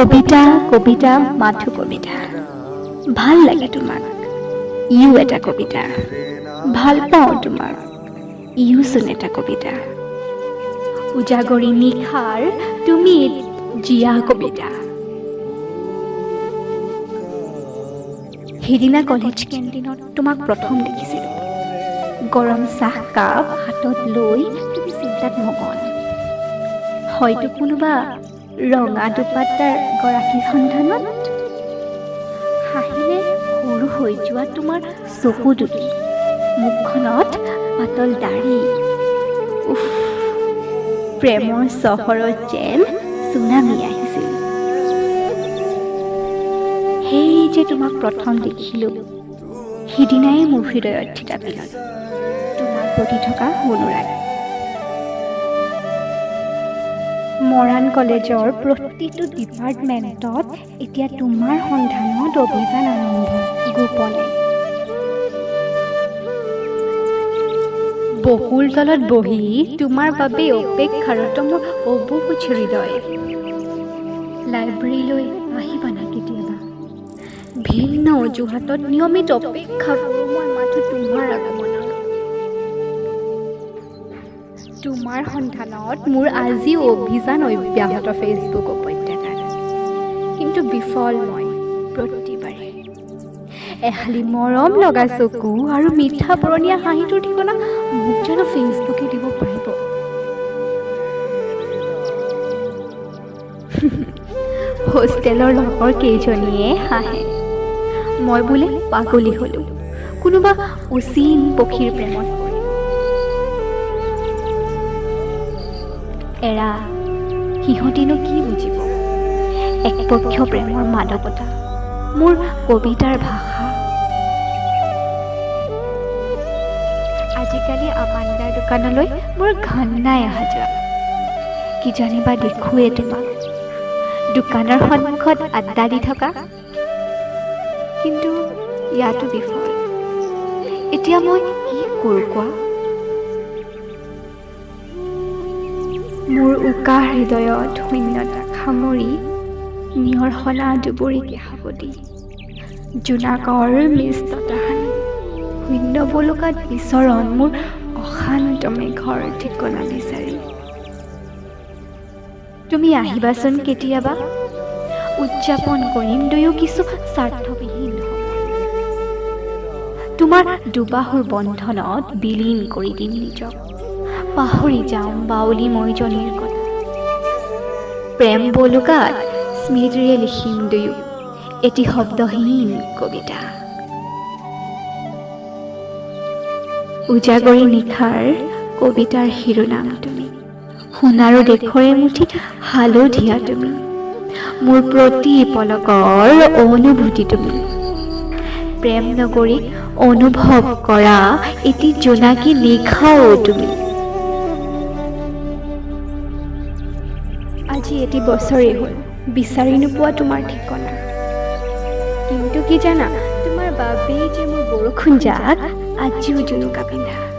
কবিতা কবিতা মাথো কবিতা ভাল লাগে তোমাক ইও এটা কবিতা ভাল পাওঁ তোমাক ইওচোন এটা কবিতা উজাগৰি নিশাৰ তুমি জিয়া কবিতা সেইদিনা কলেজ কেণ্টিনত তোমাক প্ৰথম দেখিছিলোঁ গৰম চাহকাপ হাতত লৈ তুমি চিন্তাত মগন হয়তো কোনোবা ৰঙা দুপাট্টাৰ গৰাকীৰ সন্ধানত হাঁহিলে সৰু হৈ যোৱা তোমাৰ চকু দুটি মুখখনত পাতল দাঢ়ি উফ প্ৰেমৰ চহৰত যেন চুনামি আহিছিল সেই যে তোমাক প্ৰথম দেখিলোঁ সিদিনাই মোৰ হৃদয়ত থিতা পেলাল তোমাৰ প্ৰতি থকা অনুৰাগ মৰাণ কলেজৰ প্ৰতিটো ডিপাৰ্টমেণ্টত এতিয়া তোমাৰ সন্ধানত অভিযান আৰম্ভ গোপনে বকুল তলত বহি তোমাৰ বাবে অপেক্ষাৰত মোৰ অবুকুচ হৃদয় লাইব্ৰেৰীলৈ আহিবা না কেতিয়াবা ভিন্ন অজুহাতত নিয়মিত অপেক্ষা কৰোঁ মই মাথো তোমাৰ আগমনৰ তোমাৰ সন্ধানত মোৰ আজিও অভিযান অব্যাহত ফেচবুক উপত্যকাত কিন্তু বিফল মই প্ৰতিবাৰে এহালি মৰম লগা চকু আৰু মিঠা পুৰণীয়া হাঁহিটোৰ ঠিকনা মোক জানো ফেচবুকে দিব পাৰিব হোষ্টেলৰ লগৰ কেইজনীয়ে হাঁহে মই বোলে পাগলী হ'লোঁ কোনোবা অচিন পক্ষীৰ প্ৰেমত এৰা সিহঁতিনো কি বুজিব একপক্ষীয় প্ৰেমৰ মাদকতা মোৰ কবিতাৰ ভাষা আজিকালি আমাণ্ডাৰ দোকানলৈ মোৰ ঘনাই অহা যোৱা কি জানিবা দেখোঁৱে তোমাক দোকানৰ সন্মুখত আড্ডা দি থকা কিন্তু ইয়াতো বিফল এতিয়া মই কি কৰোঁ কোৱা মোৰ উকা হৃদয়ত শূন্যতা সামৰি নিয়ৰসনা দুবৰিকে সাৱটি জোনাকৰ মিষ্টতা সানি শূন্য বলুকাত বিচৰণ মোৰ অশান্ত মেঘৰ ঠিকনা বিচাৰি তুমি আহিবাচোন কেতিয়াবা উদযাপন কৰিম দুয়ো কিছু স্বাৰ্থবিহীন তোমাৰ দুবাহুৰ বন্ধনত বিলীন কৰি দিম নিজক পাহৰি যাওঁ বাউলী মৈজনীৰ কথা প্ৰেম বলুকাত স্মৃতিৰে লিখিম দুয়ো এটি শব্দহীন কবিতা উজাগৰি নিশাৰ কবিতাৰ শিৰোনাম তুমি সোণাৰু দেশৰ এমুঠি হালধীয়া তুমি মোৰ প্ৰতি পলকৰ অনুভূতি তুমি প্ৰেম নগৰীক অনুভৱ কৰা এটি জোনাকী নিশাও তুমি আজি এটি বছৰেই হ'ল বিচাৰি নোপোৱা তোমাৰ ঠিকনা কিন্তু কি জানা তোমাৰ বাবেই যে মোৰ বৰষুণ জাক আজিও জুনুকা পিন্ধা